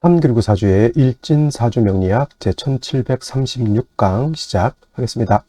삼길구사주의 일진사주명리학 제1736강 시작하겠습니다.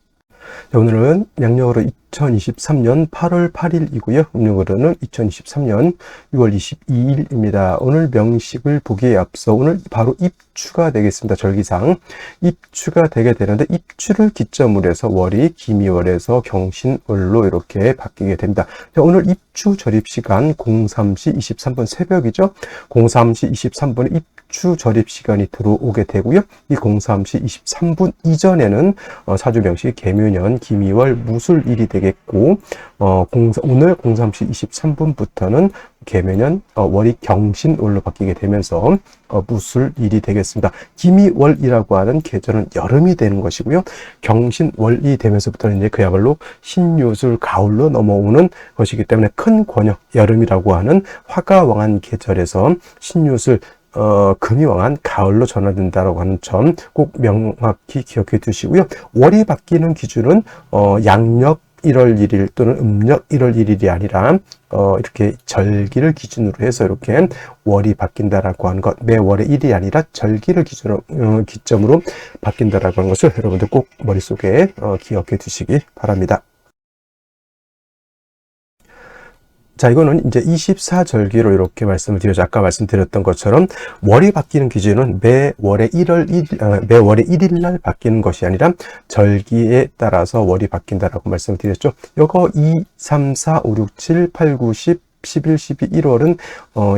자, 오늘은 양력으로 2023년 8월 8일이고요. 음력으로는 2023년 6월 22일입니다. 오늘 명식을 보기에 앞서 오늘 바로 입추가 되겠습니다. 절기상 입추가 되게 되는데 입추를 기점으로 해서 월이 기미월에서 경신월로 이렇게 바뀌게 됩니다. 자, 오늘 입추 절입시간 03시 23분 새벽이죠. 03시 23분에 입추 절입시간이 들어오게 되고요. 이 03시 23분 이전에는 사주 명식 개묘년 기미월 무술일이 되겠고 오늘 03시 23분부터는 개묘년 월이 경신월로 바뀌게 되면서 무술일이 되겠습니다. 기미월이라고 하는 계절은 여름이 되는 것이고요. 경신월이 되면서부터는 이제 그야말로 신유술 가을로 넘어오는 것이기 때문에 큰 권역 여름이라고 하는 화가 왕한 계절에서 신유술 금이 왕한 가을로 전환된다라고 하는 점 꼭 명확히 기억해 두시고요. 월이 바뀌는 기준은 양력 1월 1일 또는 음력 1월 1일이 아니라 이렇게 절기를 기준으로 해서 이렇게 월이 바뀐다라고 하는 것, 매월의 1이 아니라 절기를 기점으로 바뀐다라고 하는 것을 여러분들 꼭 머릿속에 기억해 두시기 바랍니다. 자, 이거는 이제 24절기로 이렇게 말씀을 드려서 아까 말씀드렸던 것처럼 월이 바뀌는 기준은 매월의 1일 날 바뀌는 것이 아니라 절기에 따라서 월이 바뀐다라고 말씀을 드렸죠. 요거 2, 3, 4, 5, 6, 7, 8, 9, 10, 11, 12, 1월은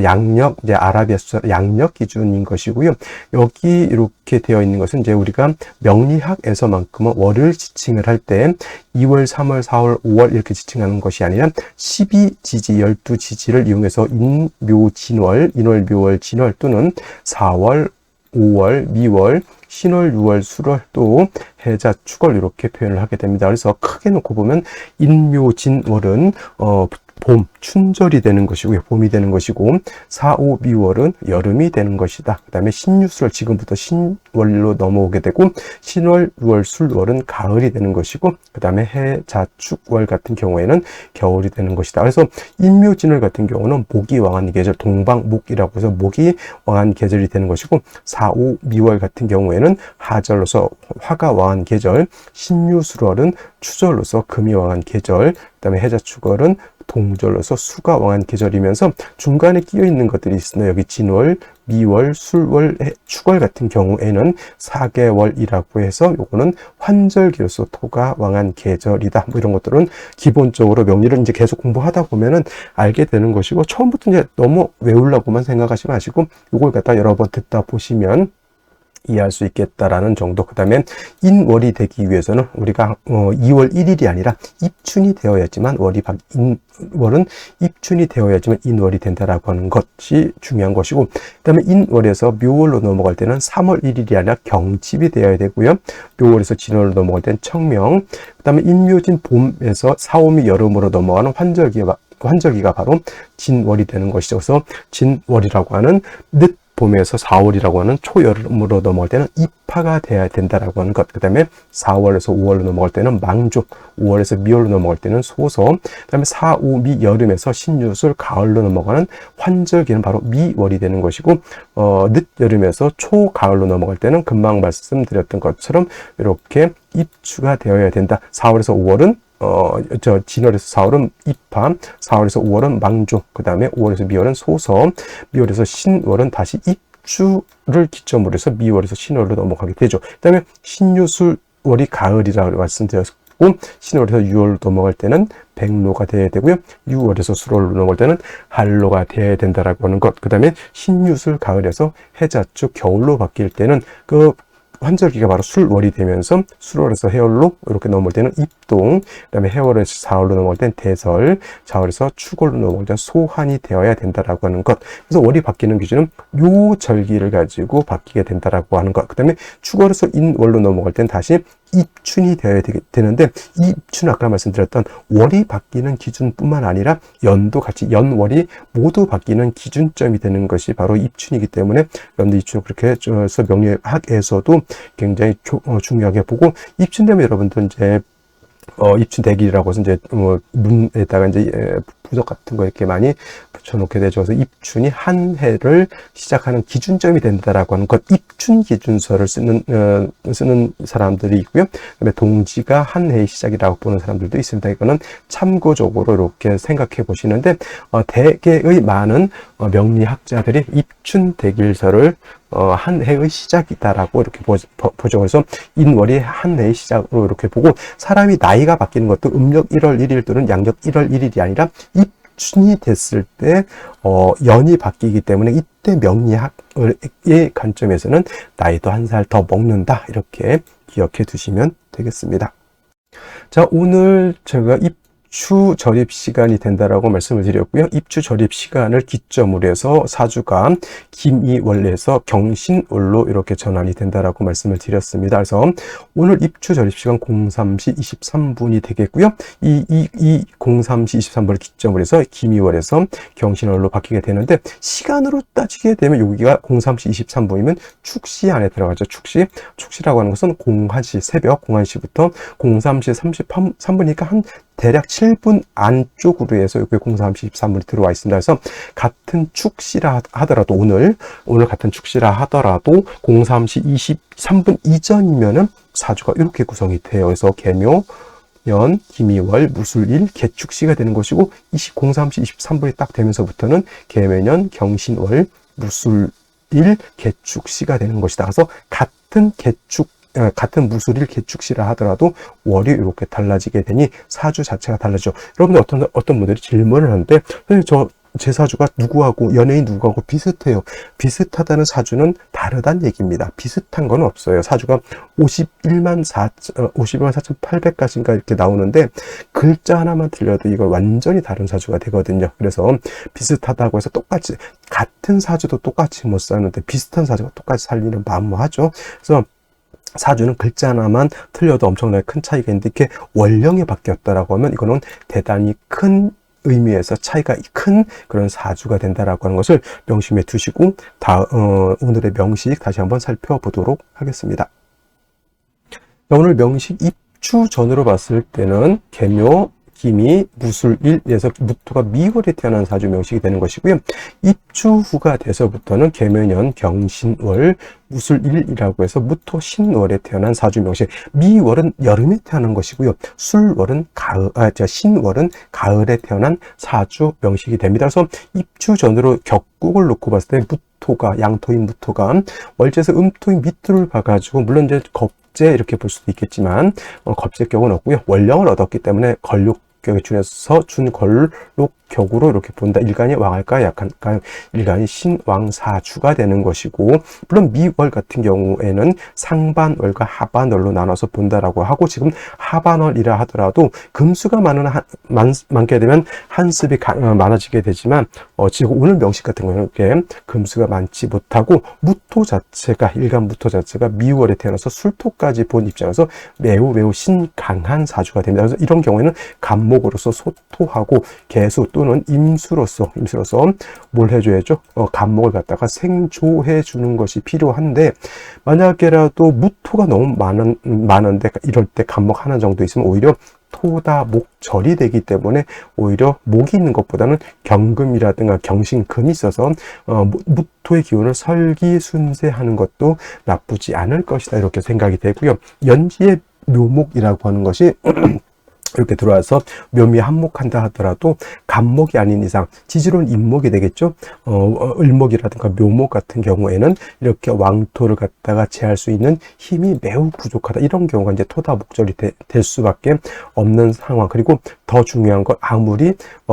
양력, 이제 아라비아 숫자 양력 기준인 것이고요. 여기 이렇게 되어 있는 것은 이제 우리가 명리학에서만큼은 월을 지칭을 할 때 2월, 3월, 4월, 5월 이렇게 지칭하는 것이 아니라 12지지, 12지지를 이용해서 인묘진월, 인월, 묘월, 진월 또는 4월, 5월, 미월, 신월, 6월, 술월, 또 해자, 축월 이렇게 표현을 하게 됩니다. 그래서 크게 놓고 보면 인묘진월은 봄, 춘절이 되는 것이고요. 봄이 되는 것이고 4, 5, 미월은 여름이 되는 것이다. 그 다음에 신유술 지금부터 신월로 넘어오게 되고 신월, 6월, 술월은 가을이 되는 것이고 그 다음에 해자축월 같은 경우에는 겨울이 되는 것이다. 그래서 인묘진월 같은 경우는 목이 왕한 계절, 동방목이라고 해서 목이 왕한 계절이 되는 것이고 4, 5, 미월 같은 경우에는 하절로서 화가 왕한 계절, 신유술월은 추절로서 금이 왕한 계절, 그 다음에 해자축월은 동절로서 수가 왕한 계절이면서 중간에 끼어 있는 것들이 있으나 여기 진월, 미월, 술월, 축월 같은 경우에는 4개월이라고 해서 요거는 환절기로서 토가 왕한 계절이다. 뭐 이런 것들은 기본적으로 명리를 이제 계속 공부하다 보면은 알게 되는 것이고 처음부터 이제 너무 외우려고만 생각하지 마시고 요걸 갖다 여러 번 듣다 보시면 이해할 수 있겠다라는 정도. 그 다음에 인월이 되기 위해서는 우리가 2월 1일이 아니라 입춘이 되어야지만 월은 입춘이 되어야지만 인월이 된다라고 하는 것이 중요한 것이고 그 다음에 인월에서 묘월로 넘어갈 때는 3월 1일이 아니라 경칩이 되어야 되고요. 묘월에서 진월로 넘어갈 때는 청명, 그 다음에 인묘진 봄에서 4, 5미 여름으로 넘어가는 환절기가 바로 진월이 되는 것이죠. 그래서 진월이라고 하는 늦 봄에서 4월이라고 하는 초여름으로 넘어갈 때는 입하가 돼야 된다라고 하는 것. 그 다음에 4월에서 5월로 넘어갈 때는 망족, 5월에서 미월로 넘어갈 때는 소서, 그 다음에 4, 5, 미 여름에서 신유술 가을로 넘어가는 환절기는 바로 미월이 되는 것이고 늦여름에서 초가을로 넘어갈 때는 금방 말씀드렸던 것처럼 이렇게 입추가 되어야 된다. 4월에서 5월은 진월에서 4월은 입하, 4월에서 5월은 망족, 그 다음에 5월에서 미월은 소서, 미월에서 신월은 다시 입추를 기점으로 해서 미월에서 신월로 넘어가게 되죠. 그 다음에 신유술월이 가을이라고 말씀드렸고, 신월에서 6월로 넘어갈 때는 백로가 되어야 되고요. 6월에서 수월로 넘어갈 때는 한로가 되어야 된다라고 하는 것. 그 다음에 신유술 가을에서 해자축 겨울로 바뀔 때는 환절기가 바로 술월이 되면서 술월에서 해월로 이렇게 넘어올 때는 입동, 그 다음에 해월에서 사월로 넘어올 때는 대설, 사월에서 축월로 넘어올 때는 소환이 되어야 된다라고 하는 것. 그래서 월이 바뀌는 기준은 요 절기를 가지고 바뀌게 된다라고 하는 것. 그 다음에 축월에서 인월로 넘어갈 때는 다시 입춘이 되어야 되는데 이 입춘은 아까 말씀드렸던 월이 바뀌는 기준뿐만 아니라 연도 같이 연월이 모두 바뀌는 기준점이 되는 것이 바로 입춘이기 때문에 연도 입춘을 그렇게 해서 명리학에서도 굉장히 중요하게 보고 입춘 되면 여러분들 이제 입춘대길이라고 해서 이제 문에다가 이제 부적 같은 거 이렇게 많이 붙여놓게 되죠. 그래서 입춘이 한 해를 시작하는 기준점이 된다라고 하는 것, 입춘 기준서를 쓰는 사람들이 있고요. 그다음에 동지가 한 해의 시작이라고 보는 사람들도 있습니다. 이거는 참고적으로 이렇게 생각해 보시는데, 대개의 많은 명리학자들이 입춘대길설을 한 해의 시작이다라고 이렇게 보죠. 그래서 인월이 한 해의 시작으로 이렇게 보고, 사람이 나이가 바뀌는 것도 음력 1월 1일 또는 양력 1월 1일이 아니라 입춘이 됐을 때 연이 바뀌기 때문에 이때 명리학의 관점에서는 나이도 한 살 더 먹는다, 이렇게 기억해 두시면 되겠습니다. 자, 오늘 제가 입추 절입 시간이 된다라고 말씀을 드렸고요. 입추 절입 시간을 기점으로 해서 사주가 김이월에서 경신월로 이렇게 전환이 된다라고 말씀을 드렸습니다. 그래서 오늘 입추 절입 시간 03시 23분이 되겠고요. 이 03시 23분을 기점으로 해서 김이월에서 경신월로 바뀌게 되는데, 시간으로 따지게 되면 여기가 03시 23분이면 축시 안에 들어가죠. 축시라고 하는 것은 01시, 새벽 01시부터 03시 33분이니까 한 대략 7분 안쪽으로 해서 여기 03시 23분이 들어와 있습니다. 그래서 같은 축시라 하더라도 오늘 같은 축시라 하더라도 03시 23분 이전이면은 사주가 이렇게 구성이 돼요. 그래서 개묘, 연, 김이월, 무술일, 개축시가 되는 것이고, 03시 23분이 딱 되면서부터는 개묘년, 경신월, 무술일, 개축시가 되는 것이다. 그래서 같은 무술일 개축시라 하더라도 월이 이렇게 달라지게 되니 사주 자체가 달라지죠. 여러분들 어떤 분들이 질문을 하는데, 선생님 제 사주가 누구하고, 연예인 누구하고 비슷해요. 비슷하다는 사주는 다르다는 얘기입니다. 비슷한 건 없어요. 사주가 51만 4,800가지인가 이렇게 나오는데, 글자 하나만 틀려도 이거 완전히 다른 사주가 되거든요. 그래서 비슷하다고 해서 똑같이, 같은 사주도 똑같이 못 사는데 비슷한 사주가 똑같이 살리는 만무하죠. 그래서 사주는 글자 하나만 틀려도 엄청나게 큰 차이가 있는데, 이렇게 원령이 바뀌었다라고 하면 이거는 대단히 큰 의미에서 차이가 큰 그런 사주가 된다라고 하는 것을 명심해 두시고, 오늘의 명식 다시 한번 살펴보도록 하겠습니다. 오늘 명식 입추 전으로 봤을 때는 개묘, 김이, 무술일에서 무토가 미월에 태어난 사주 명식이 되는 것이고요. 입추 후가 돼서부터는 개묘년, 경신월, 무술일이라고 해서 무토 신월에 태어난 사주 명식. 미월은 여름에 태어난 것이고요. 술월은 신월은 가을에 태어난 사주 명식이 됩니다. 그래서 입추 전으로 격국을 놓고 봤을 때 무토가, 양토인 무토가 월제에서 음토인 밑줄을 봐가지고, 물론 이제 겁재 이렇게 볼 수도 있겠지만 겁재격은 없고요. 원령을 얻었기 때문에 걸육격에 준해서 준걸록격으로 이렇게 본다. 일간이 왕할까 약할까요? 일간이 신왕사주가 되는 것이고, 물론 미월 같은 경우에는 상반월과 하반월로 나눠서 본다라고 하고, 지금 하반월이라 하더라도 금수가 많게 되면 한습이 많아지게 되지만, 지금 오늘 명식 같은 경우는 이렇게 금수가 많지 못하고, 무토 자체가, 일간 무토 자체가 미월에 태어나서 술토까지 본 입장에서 매우 신강한 사주가 됩니다. 그래서 이런 경우에는 간목으로서 소토하고 개수 또는 임수로서 뭘 해줘야죠? 간목을 갖다가 생조해 주는 것이 필요한데, 만약에라도 무토가 너무 많은데 이럴 때 간목 하나 정도 있으면 오히려 토다 목절이 되기 때문에 오히려 목이 있는 것보다는 경금이라든가 경신금이 있어서 무토의 기운을 설기순세하는 것도 나쁘지 않을 것이다, 이렇게 생각이 되고요. 연지의 묘목이라고 하는 것이 이렇게 들어와서 묘미에 한목한다 하더라도 간목이 아닌 이상 지지로는 임목이 되겠죠. 을목이라든가 묘목 같은 경우에는 이렇게 왕토를 갖다가 제할 수 있는 힘이 매우 부족하다. 이런 경우가 이제 토다목절이 될 수밖에 없는 상황. 그리고 더 중요한 건, 아무리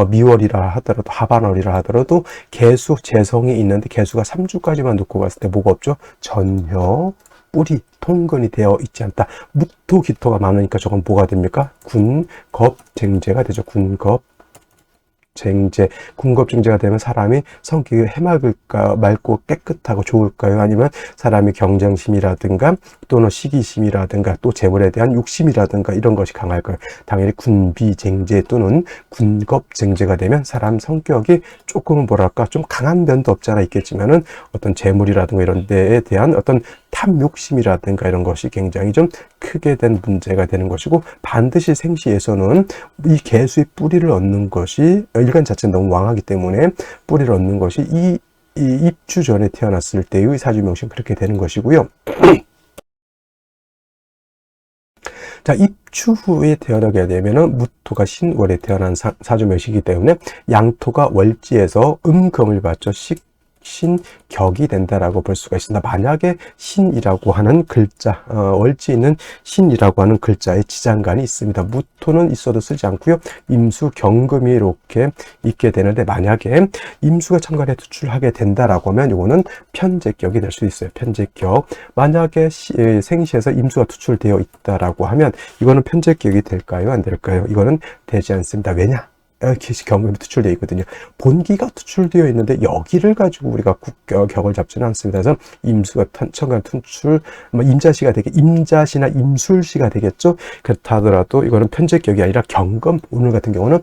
미월이라 하더라도, 하반월이라 하더라도 개수 재성이 있는데 개수가 3주까지만 놓고 봤을 때 뭐가 없죠? 전혀 뿌리, 통근이 되어 있지 않다. 무토, 기토가 많으니까 저건 뭐가 됩니까? 군겁쟁제가 되죠. 군겁쟁제가 되면 사람이 성격이 해맑을까, 맑고 깨끗하고 좋을까요? 아니면 사람이 경쟁심이라든가 또는 시기심이라든가 또 재물에 대한 욕심이라든가 이런 것이 강할까요? 당연히 군비쟁제 또는 군겁쟁제가 되면 사람 성격이 조금은 뭐랄까 좀 강한 면도 없지 않아 있겠지만은 어떤 재물이라든가 이런 데에 대한 어떤 탐욕심이라든가 이런 것이 굉장히 좀 크게 된 문제가 되는 것이고, 반드시 생시에서는 이 개수의 뿌리를 얻는 것이, 일간 자체는 너무 왕하기 때문에 뿌리를 얻는 것이 이 입주 전에 태어났을 때의 사주명신 그렇게 되는 것이고요. 자, 입주 후에 태어나게 되면은 무토가 신월에 태어난 사주명시이기 때문에 양토가 월지에서 음금을 받죠. 신격이 된다라고 볼 수가 있습니다. 만약에 신이라고 하는 글자, 월지에 있는 신이라고 하는 글자에 지장간이 있습니다. 무토는 있어도 쓰지 않고요. 임수, 경금이 이렇게 있게 되는데, 만약에 임수가 천간에 투출하게 된다라고 하면 이거는 편제격이 될 수 있어요. 편제격. 만약에 생시에서 임수가 투출되어 있다라고 하면 이거는 편제격이 될까요? 안 될까요? 이거는 되지 않습니다. 왜냐? 경금이 투출되어 있거든요. 본기가 투출되어 있는데 여기를 가지고 우리가 격을 잡지는 않습니다. 그래서 임수가 천간 투출, 임자시가 임자시나 임술시가 되겠죠. 그렇다 하더라도 이거는 편제격이 아니라 경금, 오늘 같은 경우는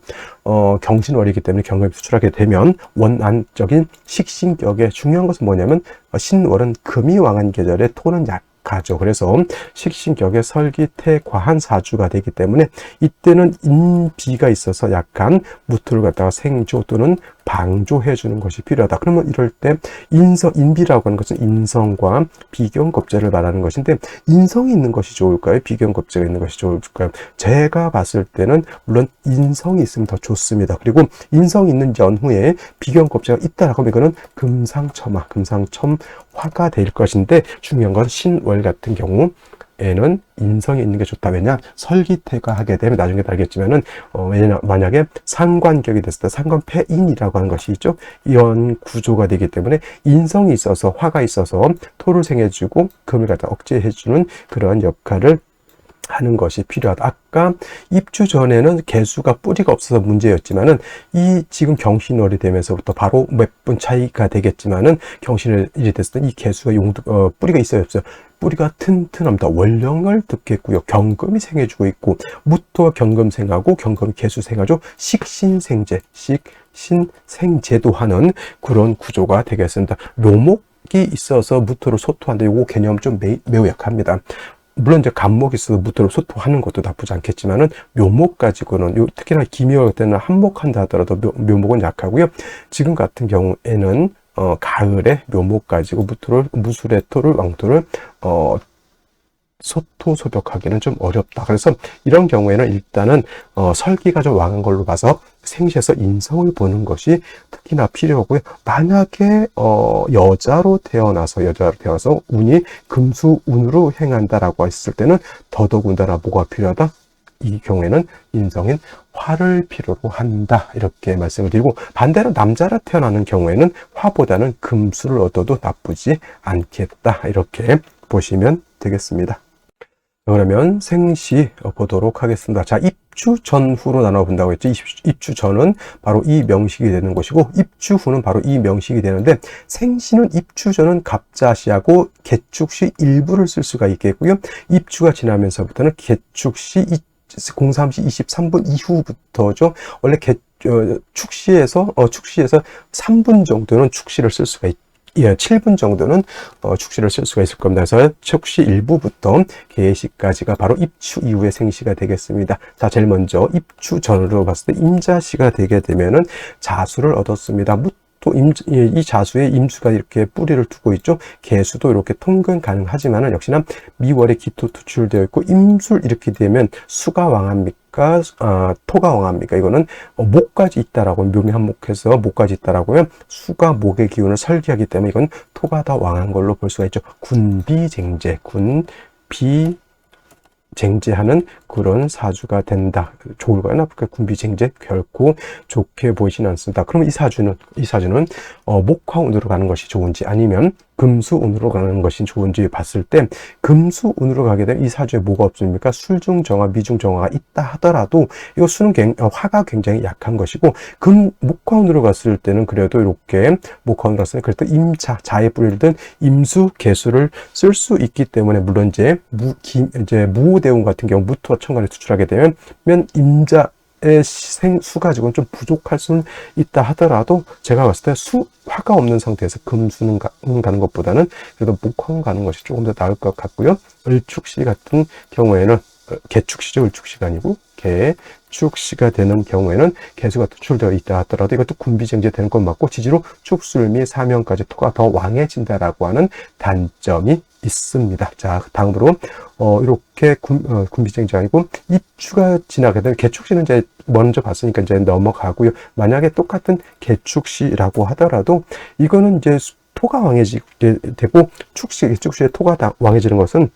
경신월이기 때문에 경금이 투출하게 되면 원안적인 식신격에 중요한 것은 뭐냐면, 신월은 금이 왕한 계절에 토는 가죠. 그래서 식신격의 설기태 과한 사주가 되기 때문에 이때는 인비가 있어서 약간 무토를 갖다가 생조 또는 방조해 주는 것이 필요하다. 그러면 이럴 때 인비라고 하는 것은 인성과 비견겁재를 말하는 것인데, 인성이 있는 것이 좋을까요? 비견겁재가 있는 것이 좋을까요? 제가 봤을 때는 물론 인성이 있으면 더 좋습니다. 그리고 인성이 있는 연후에 비견겁재가 있다라고 하면 이거는 금상첨화, 금상첨화가 될 것인데, 중요한 건 신월 같은 경우에는 인성이 있는 게 좋다. 왜냐? 설기태가 하게 되면 나중에 알겠지만은, 만약에 상관격이 됐을 때 상관패인이라고 하는 것이 있죠. 이런 구조가 되기 때문에 인성이 있어서, 화가 있어서 토를 생해주고 금을 갖다 억제해주는 그러한 역할을 하는 것이 필요하다. 아까 입주 전에는 개수가 뿌리가 없어서 문제였지만은, 이 지금 경신월이 되면서부터 바로 몇 분 차이가 되겠지만은, 경신월이 됐을 때 이 개수가 뿌리가 있어요, 없어요? 뿌리가 튼튼합니다. 월령을 듣겠고요. 경금이 생해주고 있고, 무토가 경금 생하고 경금이 개수 생하죠. 식신생제, 식신생제도 하는 그런 구조가 되겠습니다. 묘목이 있어서 무토를 소토한다. 요거 개념 좀 매우 약합니다. 물론 이제 간목이 있어서 무토를 소토하는 것도 나쁘지 않겠지만은, 묘목 가지고는, 특히나 기묘할 때는 한목한다 하더라도 묘목은 약하고요. 지금 같은 경우에는 가을에 묘목 가지고 무술의 토를, 왕토를 소토소벽하기는 좀 어렵다. 그래서 이런 경우에는 일단은 설기가 좀 왕한 걸로 봐서 생시에서 인성을 보는 것이 특히나 필요하고요. 만약에 여자로 태어나서 운이 금수운으로 행한다라고 했을 때는 더더군다나 뭐가 필요하다? 이 경우에는 인성인 화를 필요로 한다, 이렇게 말씀을 드리고, 반대로 남자라 태어나는 경우에는 화보다는 금수를 얻어도 나쁘지 않겠다, 이렇게 보시면 되겠습니다. 그러면 생시 보도록 하겠습니다. 자, 입주 전후로 나눠본다고 했죠. 입주 전은 바로 이 명식이 되는 것이고, 입주 후는 바로 이 명식이 되는데, 생시는 입주 전은 갑자시하고 개축시 일부를 쓸 수가 있겠고요. 입주가 지나면서부터는 개축시 03시 23분 이후부터죠. 원래 축시에서 3분 정도는 축시를 쓸 수가 있죠. 7분 정도는 축시를 쓸 수가 있을 겁니다. 그래서 축시 일부부터 개시까지가 바로 입추 이후의 생시가 되겠습니다. 자, 제일 먼저 입추 전으로 봤을 때 임자시가 되게 되면은 자수를 얻었습니다. 또 이 자수에 임수가 이렇게 뿌리를 두고 있죠. 개수도 이렇게 통근 가능하지만은 역시나 미월에 기토 투출되어 있고, 임술 이렇게 되면 수가 왕합니까? 토가 왕합니까? 이거는 목까지 있다라고, 묘미 한목해서 목까지 있다라고요. 수가 목의 기운을 설계하기 때문에 이건 토가 더 왕한 걸로 볼 수가 있죠. 군비쟁제, 쟁제하는 그런 사주가 된다. 좋을까요? 나쁠까요? 군비쟁제 결코 좋게 보이지는 않습니다. 그럼 이 사주는 목화운으로 가는 것이 좋은지, 아니면 금수운으로 가는 것이 좋은지 봤을 때, 금수운으로 가게 되면 이 사주에 뭐가 없습니까? 술중정화, 미중정화가 있다 하더라도 이거 수는 화가 굉장히 약한 것이고, 목화운으로 갔을 때는 그래도 이렇게 목화운으로 갔을 때 그래도 임자, 자의 뿌리를 든 임수, 개수를 쓸 수 있기 때문에, 물론 이제 무대운 같은 경우 무토와 천간에 투출하게 되면 임자 수 가지고는 좀 부족할 수는 있다 하더라도 제가 봤을 때 화가 없는 상태에서 금수는 가는 것보다는 그래도 목화운 가는 것이 조금 더 나을 것 같고요. 을축시 같은 경우에는 개축시죠. 을축시가 아니고 개축시가 되는 경우에는 개수가 투출되어 있다 하더라도 이것도 군비쟁제 되는 건 맞고 지지로 축술미 사명까지 토가 더 왕해진다라고 하는 단점이 있습니다. 자, 다음으로 이렇게 군비쟁제 아니고 입추가 지나게 되면 개축시는 이제 먼저 봤으니까 이제 넘어가고요. 만약에 똑같은 개축시라고 하더라도 이거는 이제 토가 왕해지게 되고 개축시에 토가 왕해지는 것은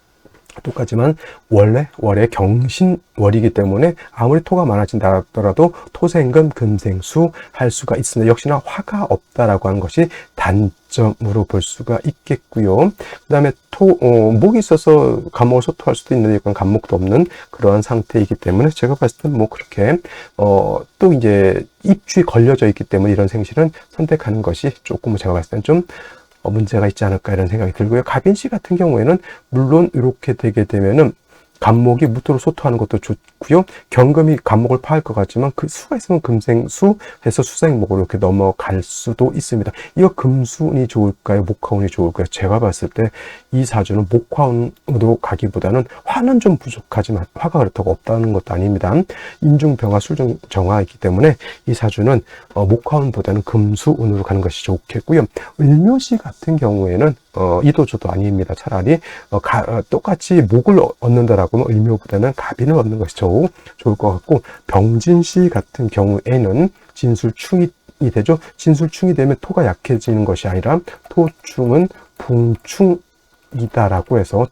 똑같지만 원래 월의 경신월이기 때문에 아무리 토가 많아진다 하더라도 토생금 금생수 할 수가 있습니다. 역시나 화가 없다라고 하는 것이 단점으로 볼 수가 있겠고요. 그 다음에 목이 있어서 간목을 소토할 수도 있는데 이건 간목도 없는 그러한 상태이기 때문에 제가 봤을 때는 뭐 그렇게 또 이제 입주에 걸려져 있기 때문에 이런 생신은 선택하는 것이 조금 제가 봤을 때는 좀 문제가 있지 않을까 이런 생각이 들고요. 갑인시 같은 경우에는 물론 이렇게 되게 되면은 간목이 무토로 소토하는 것도 좋고요. 경금이 간목을 파할 것 같지만 그 수가 있으면 금생수 해서 수생목으로 이렇게 넘어갈 수도 있습니다. 이거 금수운이 좋을까요? 목화운이 좋을까요? 제가 봤을 때 이 사주는 목화운으로 가기보다는 화는 좀 부족하지만 화가 그렇다고 없다는 것도 아닙니다. 인중병화, 술중정화이기 때문에 이 사주는 목화운보다는 금수운으로 가는 것이 좋겠고요. 을묘시 같은 경우에는 이도저도 아닙니다. 차라리 똑같이 목을 얻는다라고는 을묘보다는 갑인을 얻는 것이 좋을 것 같고, 병진시 같은 경우에는 진술충이 되죠. 진술충이 되면 토가 약해지는 것이 아니라 토충은 붕충이다라고 해서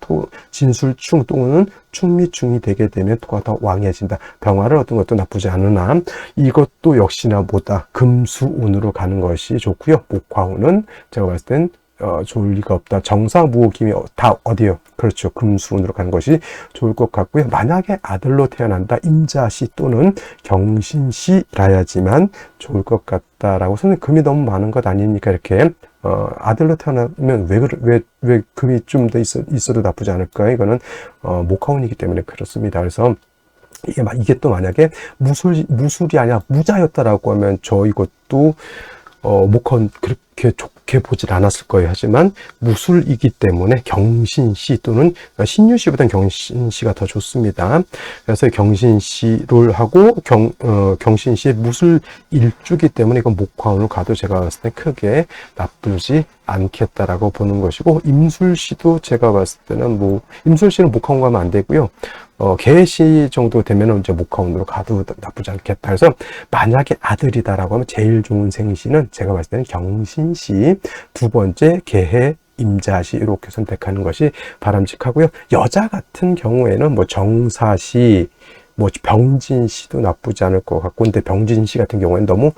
진술충 또는 충미충이 되게 되면 토가 더 왕해진다. 병화를 얻은 것도 나쁘지 않으나 이것도 역시나 뭐다 금수운으로 가는 것이 좋고요. 목화운은 제가 봤을 땐 좋을 리가 없다. 정사무호김이 다 어디요? 그렇죠. 금수운으로 가는 것이 좋을 것 같고요. 만약에 아들로 태어난다. 임자시 또는 경신시라야지만 좋을 것 같다라고. 선생님 금이 너무 많은 것 아닙니까? 이렇게 아들로 태어나면 왜 금이 좀 더 있어도 나쁘지 않을까요? 이거는 목화운이기 때문에 그렇습니다. 그래서 이게 또 만약에 무술이 아니라 무자였다라고 하면 이것도 목화운 그렇게 좋게 보질 않았을 거예요. 하지만 무술이기 때문에 경신시 또는 신유시보다는 경신시가 더 좋습니다. 그래서 경신시를 하고 경신시의 무술 일주기 때문에 이건 목화운으로 가도 제가 봤을 때 크게 나쁘지 않겠다라고 보는 것이고, 임술시도 제가 봤을 때는 임술시는 목화운 가면 안 되고요. 개시 정도 되면 이제 목화운으로 가도 나쁘지 않겠다. 그래서 만약에 아들이다라고 하면 제일 좋은 생시는 제가 봤을 때는 경신시, 두 번째 개해, 임자시 이렇게 선택하는 것이 바람직하고요. 여자 같은 경우에는 정사시, 병진시도 나쁘지 않을 것 같고, 근데 병진시 같은 경우에는 너무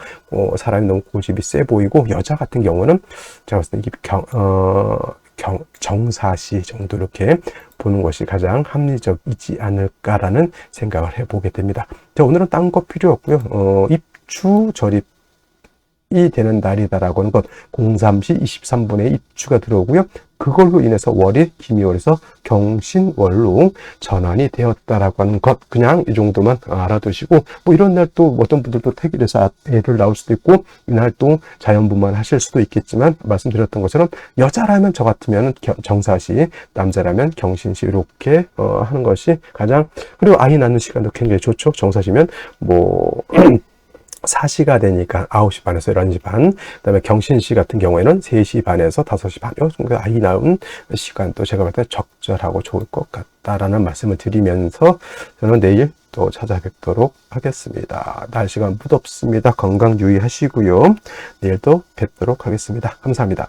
사람이 너무 고집이 세 보이고, 여자 같은 경우는 제가 봤을 때 이게 정사시 정도 이렇게 보는 것이 가장 합리적이지 않을까라는 생각을 해보게 됩니다. 자, 오늘은 딴 거 필요 없고요. 입추 절입이 되는 날이다라고 하는 것, 03시 23분에 입추가 들어오고요. 그걸로 인해서 월이 기미월에서 경신월로 전환이 되었다라고 하는 것, 그냥 이 정도만 알아두시고, 이런 날 또 어떤 분들도 택일에서 애를 낳을 수도 있고, 이날 또 자연분만 하실 수도 있겠지만, 말씀드렸던 것처럼 여자라면 저 같으면 정사시, 남자라면 경신시 이렇게 하는 것이 가장, 그리고 아이 낳는 시간도 굉장히 좋죠. 정사시면 사시가 되니까 9시 반에서 11시 반, 그 다음에 경신시 같은 경우에는 3시 반에서 5시 반, 요 정도 아이 낳은 시간도 제가 볼 때 적절하고 좋을 것 같다라는 말씀을 드리면서 저는 내일 또 찾아뵙도록 하겠습니다. 날씨가 무덥습니다. 건강 유의하시고요. 내일 또 뵙도록 하겠습니다. 감사합니다.